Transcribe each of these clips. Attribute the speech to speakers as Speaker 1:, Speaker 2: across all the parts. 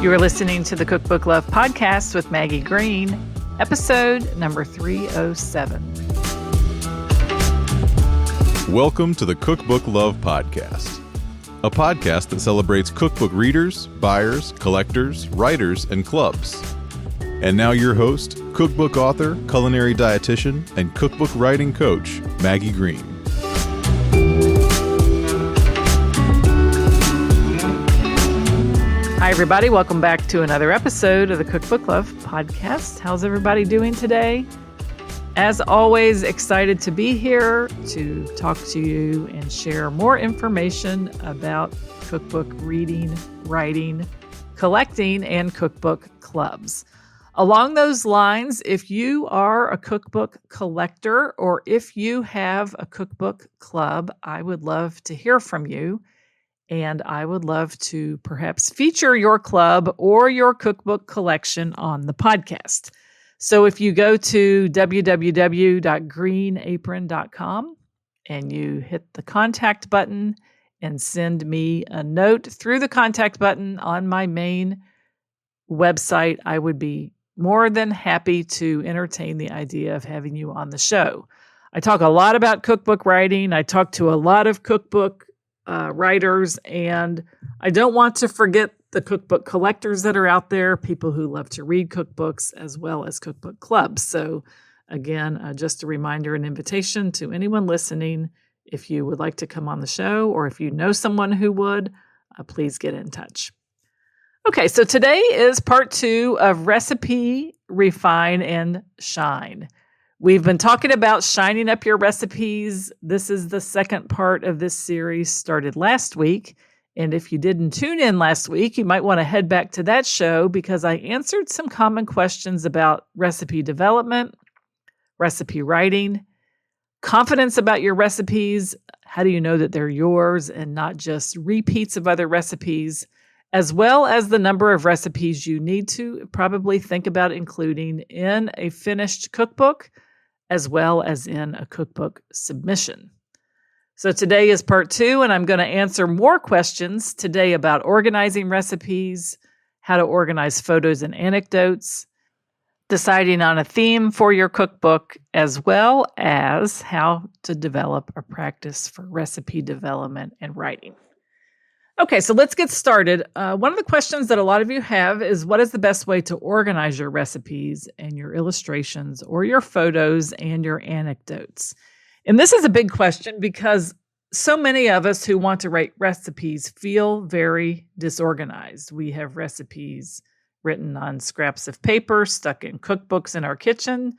Speaker 1: You are listening to the Cookbook Love Podcast with Maggie Green, episode number 307.
Speaker 2: Welcome to the Cookbook Love Podcast, a podcast that celebrates cookbook readers, buyers, collectors, writers, and clubs. And now your host, cookbook author, culinary dietitian, and cookbook writing coach, Maggie Green.
Speaker 1: Hi, everybody. Welcome back to another episode of the Cookbook Love Podcast. How's everybody doing today? As always, excited to be here to talk to you and share more information about cookbook reading, writing, collecting, and cookbook clubs. Along those lines, if you are a cookbook collector or if you have a cookbook club, I would love to hear from you. And I would love to perhaps feature your club or your cookbook collection on the podcast. So if you go to www.greenapron.com and you hit the contact button and send me a note through the contact button on my main website, I would be more than happy to entertain the idea of having you on the show. I talk a lot about cookbook writing. I talk to a lot of cookbook writers, and I don't want to forget the cookbook collectors that are out there, people who love to read cookbooks, as well as cookbook clubs. So again, just a reminder and invitation to anyone listening, if you would like to come on the show or if you know someone who would, please get in touch. Okay, so today is part 2 of Recipe, Refine, and Shine. We've been talking about shining up your recipes. This is the second part of this series, started last week. And if you didn't tune in last week, you might want to head back to that show because I answered some common questions about recipe development, recipe writing, confidence about your recipes. How do you know that they're yours and not just repeats of other recipes, as well as the number of recipes you need to probably think about including in a finished cookbook, as well as in a cookbook submission. So today is part 2, and I'm going to answer more questions today about organizing recipes, how to organize photos and anecdotes, deciding on a theme for your cookbook, as well as how to develop a practice for recipe development and writing. Okay, so let's get started. One of the questions that a lot of you have is, what is the best way to organize your recipes and your illustrations or your photos and your anecdotes? And this is a big question because so many of us who want to write recipes feel very disorganized. We have recipes written on scraps of paper, stuck in cookbooks in our kitchen.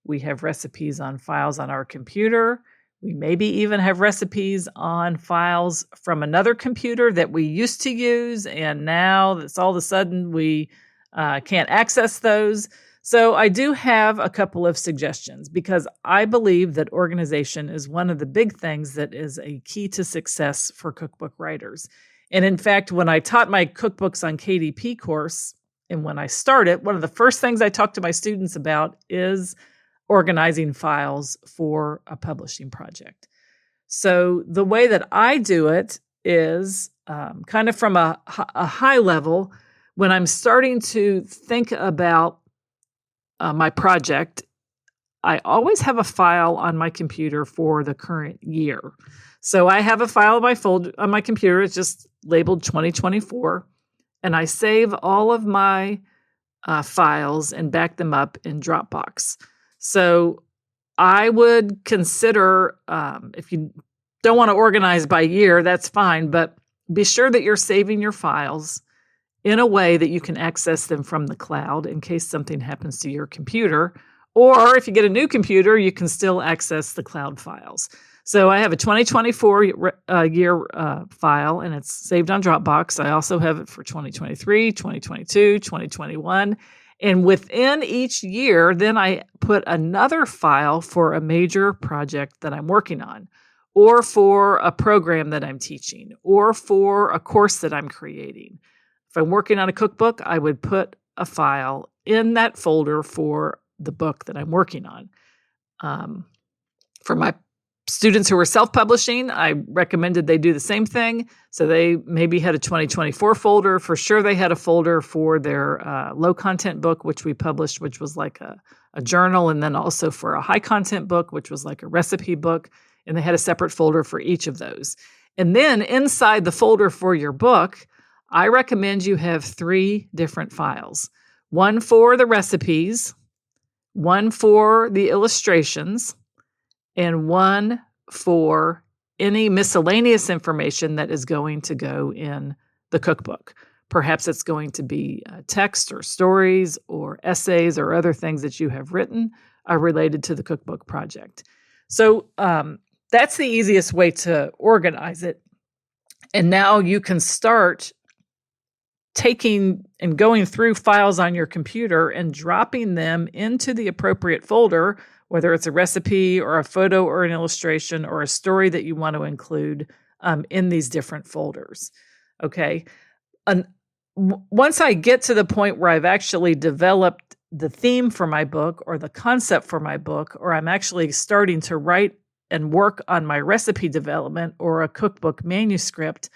Speaker 1: We have recipes on files on our computer. We maybe even have recipes on files from another computer that we used to use, and now that's all of a sudden we can't access those. So I do have a couple of suggestions because I believe that organization is one of the big things that is a key to success for cookbook writers. And in fact, when I taught my Cookbooks on KDP course, and when I started, one of the first things I talked to my students about is organizing files for a publishing project. So the way that I do it is kind of from a high level. When I'm starting to think about my project, I always have a file on my computer for the current year. So I have a file on my computer. It's just labeled 2024, and I save all of my files and back them up in Dropbox. So I would consider, if you don't want to organize by year, that's fine, but be sure that you're saving your files in a way that you can access them from the cloud in case something happens to your computer. Or if you get a new computer, you can still access the cloud files. So I have a 2024 year file, and it's saved on Dropbox. I also have it for 2023, 2022, 2021. And within each year, then I put another file for a major project that I'm working on, or for a program that I'm teaching, or for a course that I'm creating. If I'm working on a cookbook, I would put a file in that folder for the book that I'm working on. For my students who were self-publishing, I recommended they do the same thing. So they maybe had a 2024 folder. For sure, they had a folder for their low-content book, which we published, which was like a journal, and then also for a high-content book, which was like a recipe book, and they had a separate folder for each of those. And then inside the folder for your book, I recommend you have 3 different files. One for the recipes, one for the illustrations, and one for any miscellaneous information that is going to go in the cookbook. Perhaps it's going to be text or stories or essays or other things that you have written related to the cookbook project. So that's the easiest way to organize it. And now you can start taking and going through files on your computer and dropping them into the appropriate folder, whether it's a recipe or a photo or an illustration or a story that you want to include in these different folders. Okay. And once I get to the point where I've actually developed the theme for my book or the concept for my book, or I'm actually starting to write and work on my recipe development or a cookbook manuscript,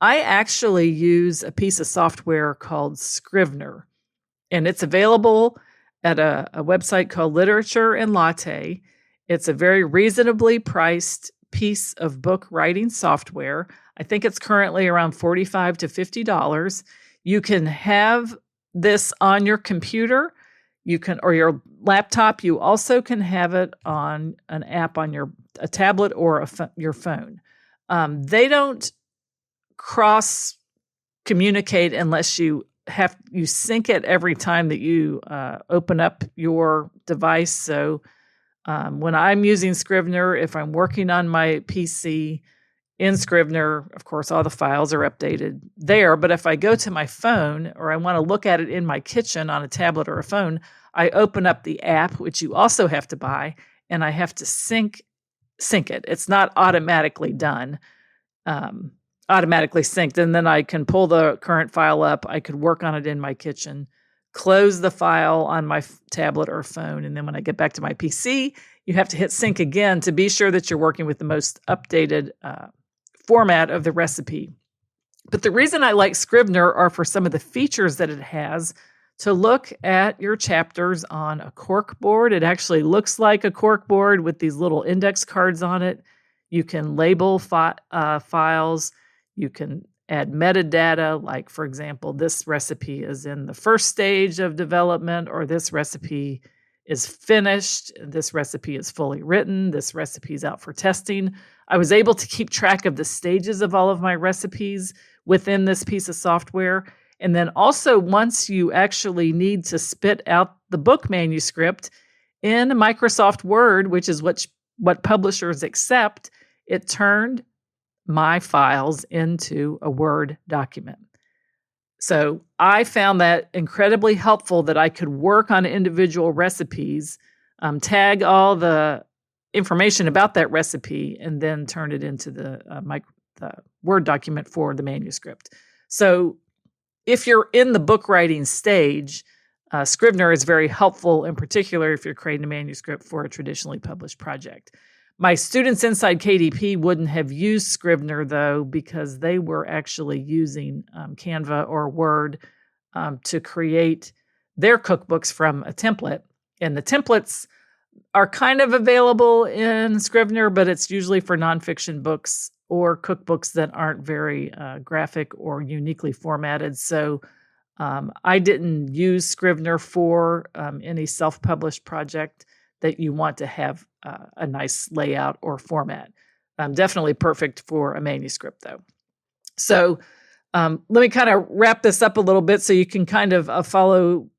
Speaker 1: I actually use a piece of software called Scrivener, and it's available at a website called Literature and Latte. It's a very reasonably priced piece of book writing software. I think it's currently around $45 to $50. You can have this on your computer, or your laptop. You also can have it on an app on a tablet or your phone. They don't cross communicate unless you sync it every time that you open up your device. So when I'm using Scrivener, if I'm working on my PC in Scrivener, of course, all the files are updated there. But if I go to my phone or I want to look at it in my kitchen on a tablet or a phone, I open up the app, which you also have to buy, and I have to sync it. It's not automatically done. Automatically synced, and then I can pull the current file up. I could work on it in my kitchen, close the file on my tablet or phone, and then when I get back to my PC, you have to hit sync again to be sure that you're working with the most updated format of the recipe. But the reason I like Scrivener are for some of the features that it has to look at your chapters on a cork board. It actually looks like a cork board with these little index cards on it. You can label files. You can add metadata, like, for example, this recipe is in the first stage of development, or this recipe is finished, this recipe is fully written, this recipe is out for testing. I was able to keep track of the stages of all of my recipes within this piece of software. And then also, once you actually need to spit out the book manuscript in Microsoft Word, which is what publishers accept, it turned my files into a Word document. So I found that incredibly helpful, that I could work on individual recipes, tag all the information about that recipe, and then turn it into the Word document for the manuscript. So if you're in the book writing stage, Scrivener is very helpful, in particular if you're creating a manuscript for a traditionally published project. My students inside KDP wouldn't have used Scrivener, though, because they were actually using Canva or Word to create their cookbooks from a template. And the templates are kind of available in Scrivener, but it's usually for nonfiction books or cookbooks that aren't very graphic or uniquely formatted. So I didn't use Scrivener for any self-published project that you want to have a nice layout or format. Definitely perfect for a manuscript, though. So let me kind of wrap this up a little bit so you can kind of follow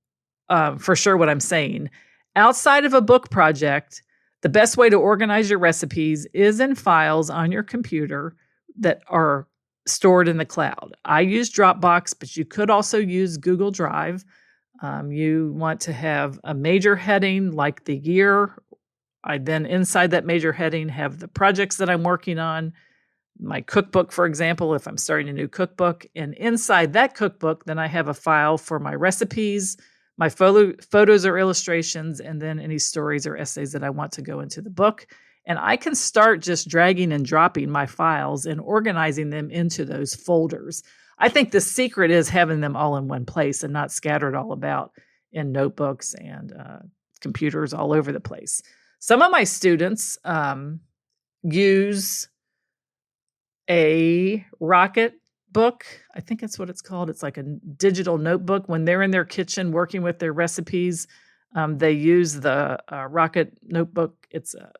Speaker 1: for sure what I'm saying. Outside of a book project, the best way to organize your recipes is in files on your computer that are stored in the cloud. I use Dropbox, but you could also use Google Drive. You want to have a major heading like the year. I then, inside that major heading, have the projects that I'm working on, my cookbook, for example, if I'm starting a new cookbook. And inside that cookbook, then I have a file for my recipes, my photos or illustrations, and then any stories or essays that I want to go into the book. And I can start just dragging and dropping my files and organizing them into those folders. I think the secret is having them all in one place and not scattered all about in notebooks and computers all over the place. Some of my students use a Rocket book. I think that's what it's called. It's like a digital notebook. When they're in their kitchen working with their recipes, they use the Rocket notebook.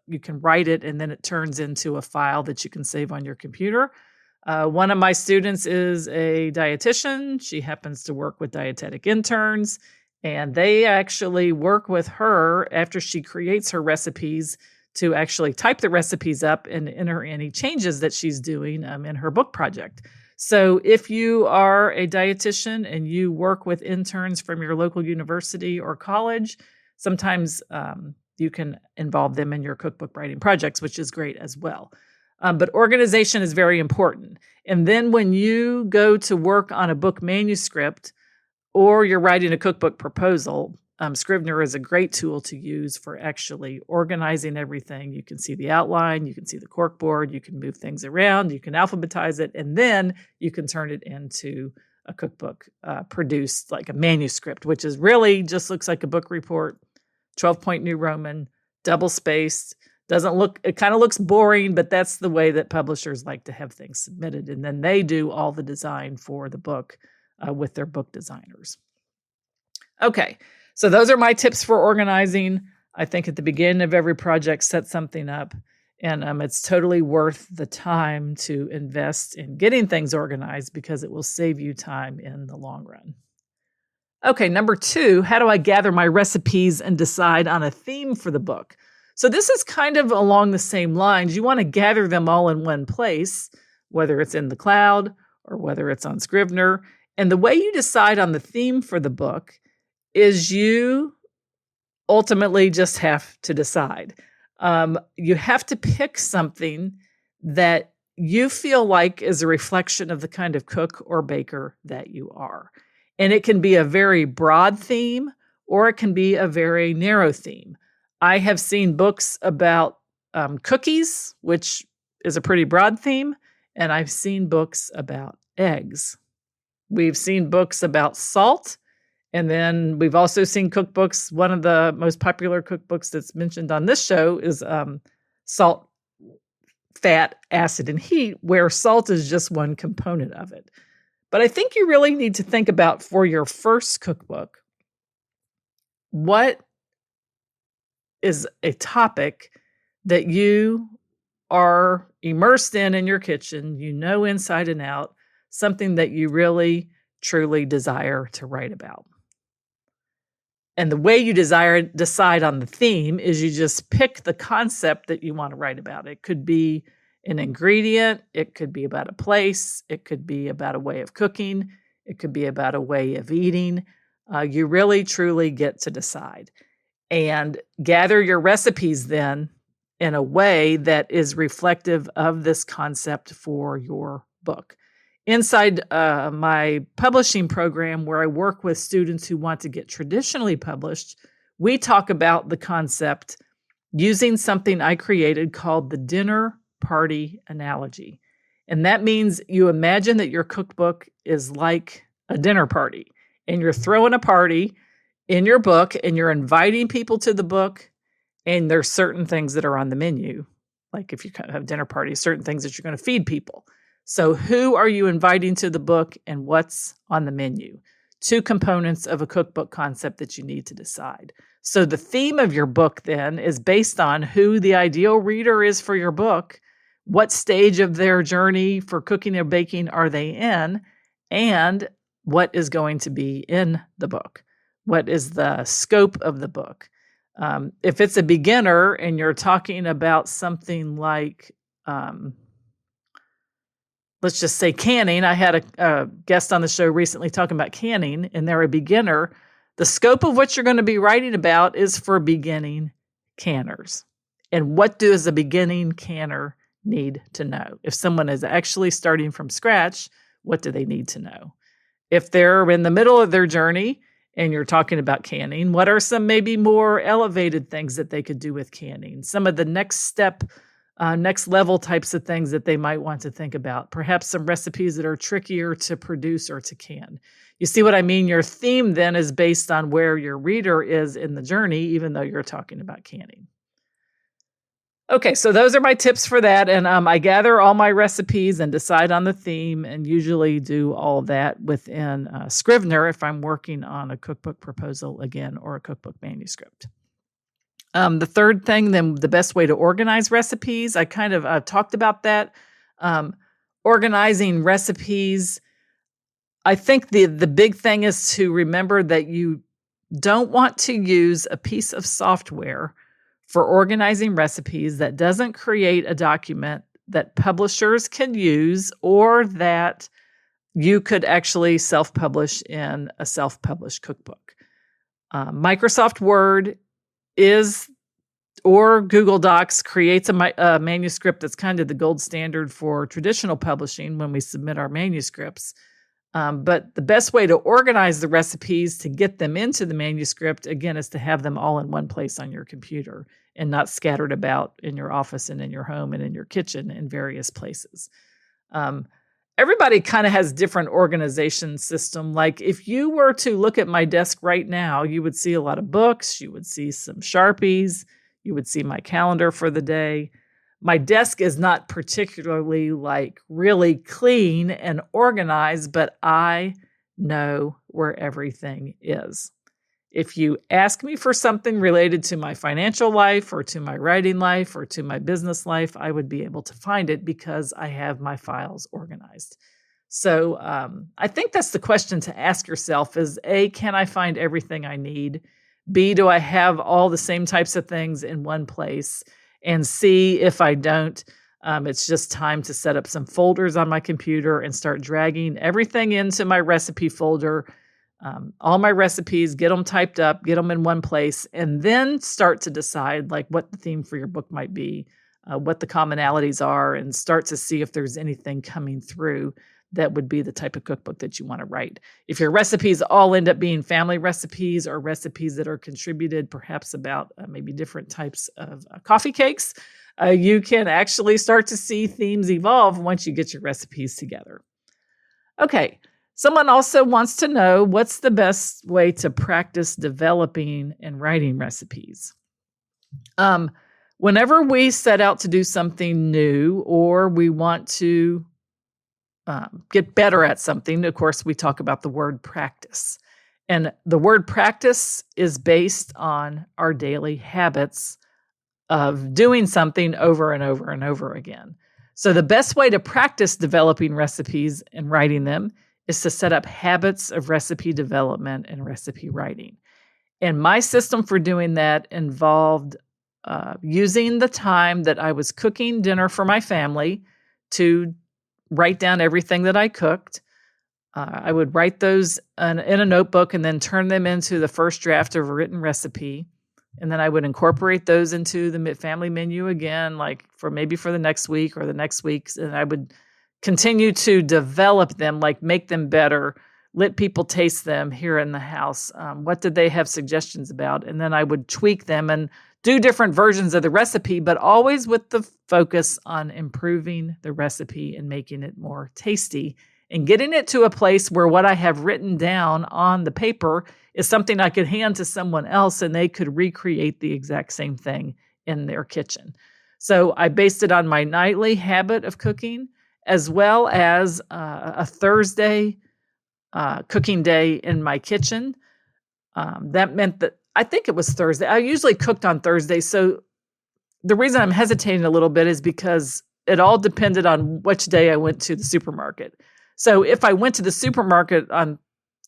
Speaker 1: You can write it, and then it turns into a file that you can save on your computer. One of my students is a dietitian. She happens to work with dietetic interns, and they actually work with her after she creates her recipes to actually type the recipes up and enter any changes that she's doing in her book project. So if you are a dietitian and you work with interns from your local university or college, sometimes you can involve them in your cookbook writing projects, which is great as well. But organization is very important. And then when you go to work on a book manuscript or you're writing a cookbook proposal, Scrivener is a great tool to use for actually organizing everything. You can see the outline, you can see the corkboard, you can move things around, you can alphabetize it, and then you can turn it into a cookbook produced like a manuscript, which is really just looks like a book report, 12-point New Roman, double-spaced. It kind of looks boring, but that's the way that publishers like to have things submitted. And then they do all the design for the book with their book designers. Okay. So those are my tips for organizing. I think at the beginning of every project, set something up, and it's totally worth the time to invest in getting things organized because it will save you time in the long run. Okay, number 2, how do I gather my recipes and decide on a theme for the book? So this is kind of along the same lines. You want to gather them all in one place, whether it's in the cloud or whether it's on Scrivener. And the way you decide on the theme for the book is you ultimately just have to decide. You have to pick something that you feel like is a reflection of the kind of cook or baker that you are. And it can be a very broad theme or it can be a very narrow theme. I have seen books about cookies, which is a pretty broad theme, and I've seen books about eggs. We've seen books about salt. And then we've also seen cookbooks. One of the most popular cookbooks that's mentioned on this show is Salt, Fat, Acid, and Heat, where salt is just one component of it. But I think you really need to think about for your first cookbook, what is a topic that you are immersed in your kitchen, you know inside and out, something that you really, truly desire to write about. And the way you decide on the theme is you just pick the concept that you want to write about. It could be an ingredient. It could be about a place. It could be about a way of cooking. It could be about a way of eating. You really, truly get to decide. And gather your recipes then in a way that is reflective of this concept for your book. Inside my publishing program, where I work with students who want to get traditionally published, we talk about the concept using something I created called the dinner party analogy. And that means you imagine that your cookbook is like a dinner party, and you're throwing a party in your book, and you're inviting people to the book, and there's certain things that are on the menu. Like if you have dinner parties, certain things that you're going to feed people. So who are you inviting to the book and what's on the menu? 2 components of a cookbook concept that you need to decide. So the theme of your book then is based on who the ideal reader is for your book, what stage of their journey for cooking or baking are they in, and what is going to be in the book. What is the scope of the book? If it's a beginner and you're talking about something like let's just say canning. I had a guest on the show recently talking about canning, and they're a beginner. The scope of what you're going to be writing about is for beginning canners. And what does a beginning canner need to know? If someone is actually starting from scratch, what do they need to know? If they're in the middle of their journey and you're talking about canning, what are some maybe more elevated things that they could do with canning? Some of the next step, next level types of things that they might want to think about. Perhaps some recipes that are trickier to produce or to can. You see what I mean? Your theme then is based on where your reader is in the journey, even though you're talking about canning. Okay, so those are my tips for that. And I gather all my recipes and decide on the theme, and usually do all that within Scrivener if I'm working on a cookbook proposal again, or a cookbook manuscript. The third thing, then, the best way to organize recipes. I kind of talked about that. Organizing recipes. I think the big thing is to remember that you don't want to use a piece of software for organizing recipes that doesn't create a document that publishers can use, or that you could actually self-publish in a self-published cookbook. Microsoft Word or Google Docs creates a manuscript that's kind of the gold standard for traditional publishing when we submit our manuscripts. But the best way to organize the recipes to get them into the manuscript, again, is to have them all in one place on your computer and not scattered about in your office and in your home and in your kitchen in various places. Everybody kind of has different organization system. Like if you were to look at my desk right now, you would see a lot of books, you would see some Sharpies, you would see my calendar for the day. My desk is not particularly really clean and organized, but I know where everything is. If you ask me for something related to my financial life or to my writing life or to my business life, I would be able to find it because I have my files organized. So I think that's the question to ask yourself is, A, can I find everything I need? B, do I have all the same types of things in one place? And C, if I don't, it's just time to set up some folders on my computer and start dragging everything into my recipe folder, all my recipes, get them typed up, get them in one place, and then start to decide what the theme for your book might be, what the commonalities are, and start to see if there's anything coming through that would be the type of cookbook that you want to write. If your recipes all end up being family recipes or recipes that are contributed perhaps about maybe different types of coffee cakes, you can actually start to see themes evolve once you get your recipes together. Okay, someone also wants to know, what's the best way to practice developing and writing recipes? Whenever we set out to do something new or we want to get better at something, of course, we talk about the word practice. And the word practice is based on our daily habits of doing something over and over and over again. So the best way to practice developing recipes and writing them is to set up habits of recipe development and recipe writing. And my system for doing that involved using the time that I was cooking dinner for my family to write down everything that I cooked. I would write those in a notebook and then turn them into the first draft of a written recipe. And then I would incorporate those into the family menu again, for the next week or the next week's. And I would continue to develop them, make them better, let people taste them here in the house. What did they have suggestions about? And then I would tweak them and do different versions of the recipe, but always with the focus on improving the recipe and making it more tasty and getting it to a place where what I have written down on the paper is something I could hand to someone else and they could recreate the exact same thing in their kitchen. So I based it on my nightly habit of cooking, as well as a Thursday cooking day in my kitchen. That meant that I think it was Thursday. I usually cooked on Thursday. So the reason I'm hesitating a little bit is because it all depended on which day I went to the supermarket. So if I went to the supermarket on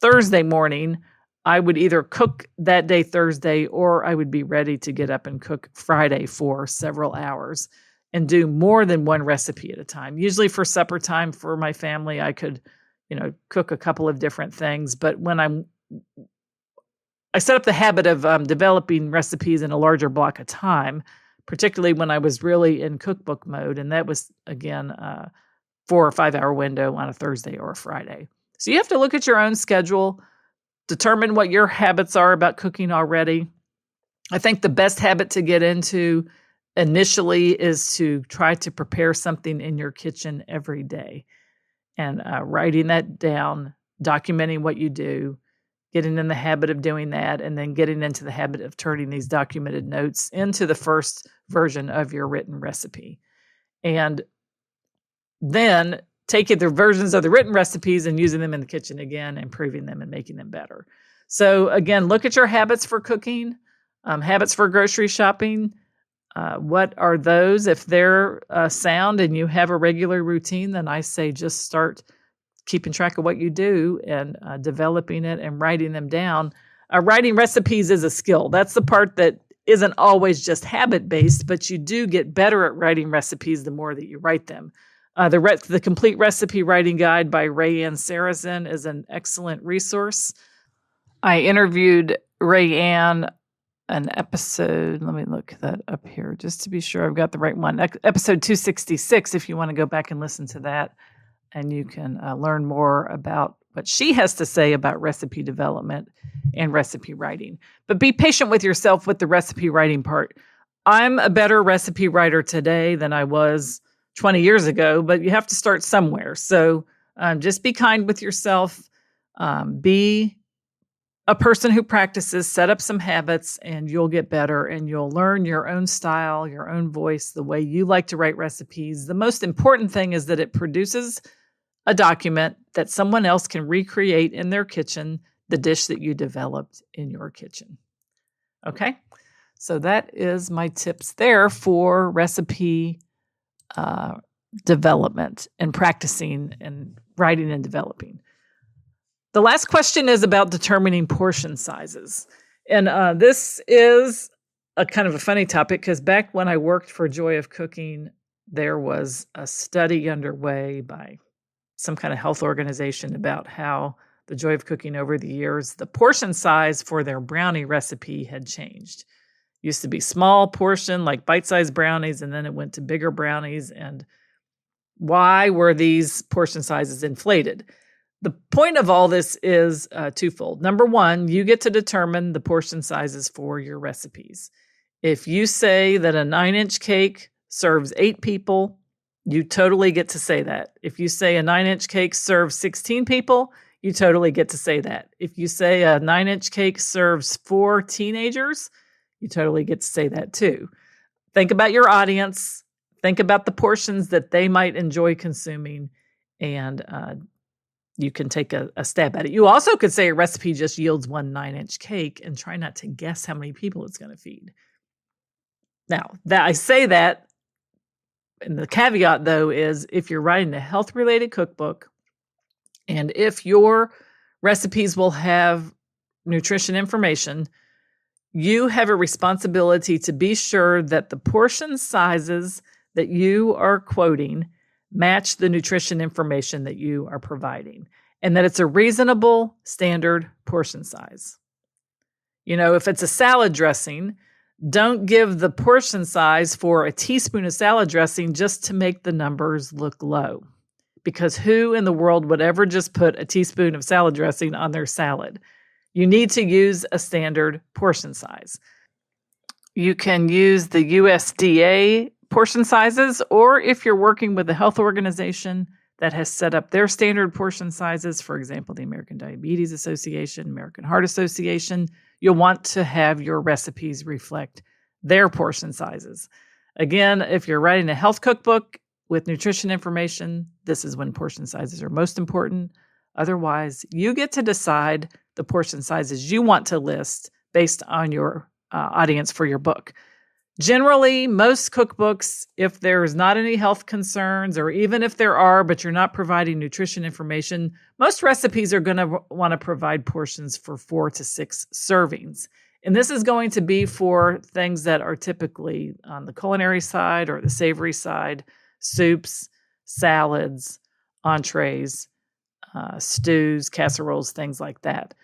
Speaker 1: Thursday morning, I would either cook that day Thursday, or I would be ready to get up and cook Friday for several hours and do more than one recipe at a time. Usually for supper time for my family, I could, cook a couple of different things. But when I set up the habit of developing recipes in a larger block of time, particularly when I was really in cookbook mode. And that was, again, 4 or 5 hour window on a Thursday or a Friday. So you have to look at your own schedule, determine what your habits are about cooking already. I think the best habit to get into initially is to try to prepare something in your kitchen every day, and writing that down, documenting what you do, getting in the habit of doing that, and then getting into the habit of turning these documented notes into the first version of your written recipe. And then taking the versions of the written recipes and using them in the kitchen again, improving them and making them better. So again, look at your habits for cooking, habits for grocery shopping. What are those? If they're sound and you have a regular routine, then I say just start keeping track of what you do and developing it and writing them down. Writing recipes is a skill. That's the part that isn't always just habit-based, but you do get better at writing recipes the more that you write them. The Complete Recipe Writing Guide by Rayanne Saracen is an excellent resource. I interviewed Rayanne an episode, let me look that up here just to be sure I've got the right one. Episode 266, if you want to go back and listen to that, and you can learn more about what she has to say about recipe development and recipe writing. But be patient with yourself with the recipe writing part. I'm a better recipe writer today than I was 20 years ago, but you have to start somewhere. So just be kind with yourself. Be a person who practices, set up some habits, and you'll get better, and you'll learn your own style, your own voice, the way you like to write recipes. The most important thing is that it produces a document that someone else can recreate in their kitchen, the dish that you developed in your kitchen. Okay? So that is my tips there for recipe development and practicing and writing and developing. The last question is about determining portion sizes. And this is a kind of a funny topic because back when I worked for Joy of Cooking, there was a study underway by some kind of health organization about how the Joy of Cooking over the years, the portion size for their brownie recipe had changed. Used to be small portion, like bite-sized brownies, and then it went to bigger brownies. And why were these portion sizes inflated? The point of all this is twofold. Number one, you get to determine the portion sizes for your recipes. If you say that a 9-inch cake serves 8 people, you totally get to say that. If you say a 9-inch cake serves 16 people, you totally get to say that. If you say a 9-inch cake serves 4 teenagers, you totally get to say that too. Think about your audience. Think about the portions that they might enjoy consuming, and you can take a stab at it. You also could say a recipe just yields 1 9-inch cake and try not to guess how many people it's going to feed. Now, that I say that, and the caveat, though, is if you're writing a health-related cookbook, and if your recipes will have nutrition information, you have a responsibility to be sure that the portion sizes that you are quoting match the nutrition information that you are providing, and that it's a reasonable standard portion size. You know, if it's a salad dressing, don't give the portion size for a teaspoon of salad dressing just to make the numbers look low. Because who in the world would ever just put a teaspoon of salad dressing on their salad? You need to use a standard portion size. You can use the USDA portion sizes, or if you're working with a health organization that has set up their standard portion sizes, for example, the American Diabetes Association, American Heart Association, you'll want to have your recipes reflect their portion sizes. Again, if you're writing a health cookbook with nutrition information, this is when portion sizes are most important. Otherwise, you get to decide the portion sizes you want to list based on your audience for your book. Generally, most cookbooks, if there's not any health concerns, or even if there are, but you're not providing nutrition information, most recipes are going to want to provide portions for 4 to 6 servings. And this is going to be for things that are typically on the culinary side or the savory side: soups, salads, entrees, stews, casseroles, things like that.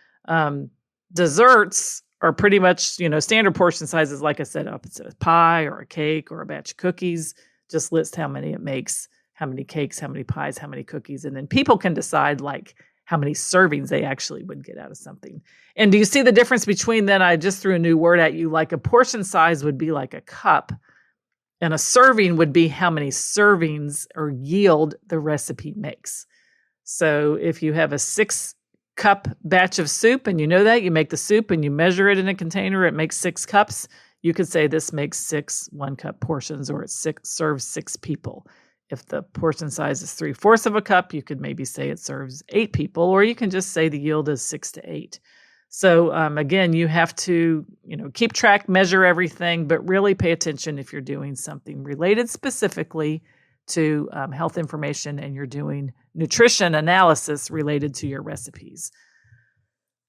Speaker 1: Desserts are pretty much, standard portion sizes. Like I said, if it's a pie or a cake or a batch of cookies, just list how many it makes, how many cakes, how many pies, how many cookies. And then people can decide like how many servings they actually would get out of something. And do you see the difference between then? I just threw a new word at you, like a portion size would be like a cup, and a serving would be how many servings or yield the recipe makes. So if you have a 6-cup batch of soup and you know that, you make the soup and you measure it in a container, it makes 6 cups. You could say this makes 6 1-cup portions, or it serves 6 people. If the portion size is 3/4 of a cup, you could maybe say it serves 8 people, or you can just say the yield is 6 to 8. So again, you have to, keep track, measure everything, but really pay attention if you're doing something related specifically to health information and you're doing nutrition analysis related to your recipes.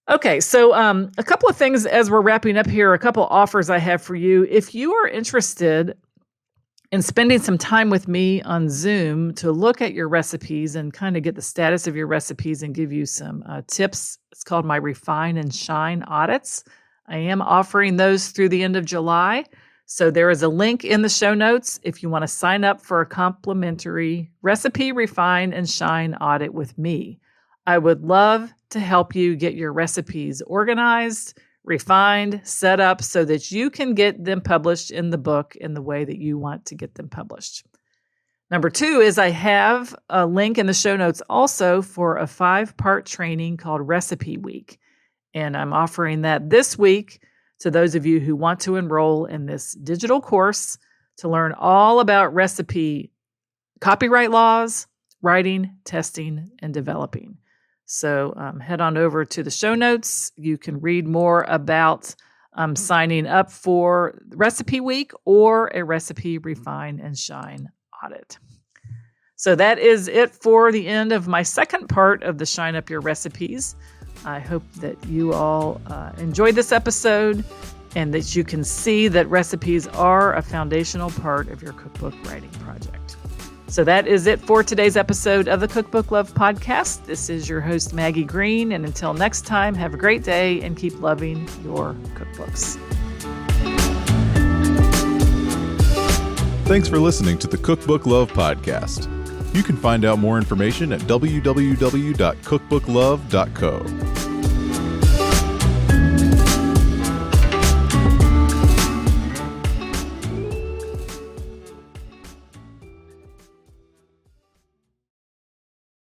Speaker 1: Okay, so a couple of things as we're wrapping up here, a couple offers I have for you. If you are interested in spending some time with me on Zoom to look at your recipes and kind of get the status of your recipes and give you some tips, it's called my Refine and Shine audits. I am offering those through the end of July. So there is a link in the show notes if you want to sign up for a complimentary recipe refine and shine audit with me. I would love to help you get your recipes organized, refined, set up so that you can get them published in the book in the way that you want to get them published. Number 2 is I have a link in the show notes also for a 5-part training called Recipe Week. And I'm offering that this week to those of you who want to enroll in this digital course to learn all about recipe copyright laws, writing, testing, and developing. So head on over to the show notes. You can read more about signing up for Recipe Week or a Recipe Refine and Shine audit. So that is it for the end of my second part of the Shine Up Your Recipes. I hope that you all enjoyed this episode and that you can see that recipes are a foundational part of your cookbook writing project. So that is it for today's episode of the Cookbook Love Podcast. This is your host, Maggie Green. And until next time, have a great day and keep loving your cookbooks.
Speaker 2: Thanks for listening to the Cookbook Love Podcast. You can find out more information at www.cookbooklove.co.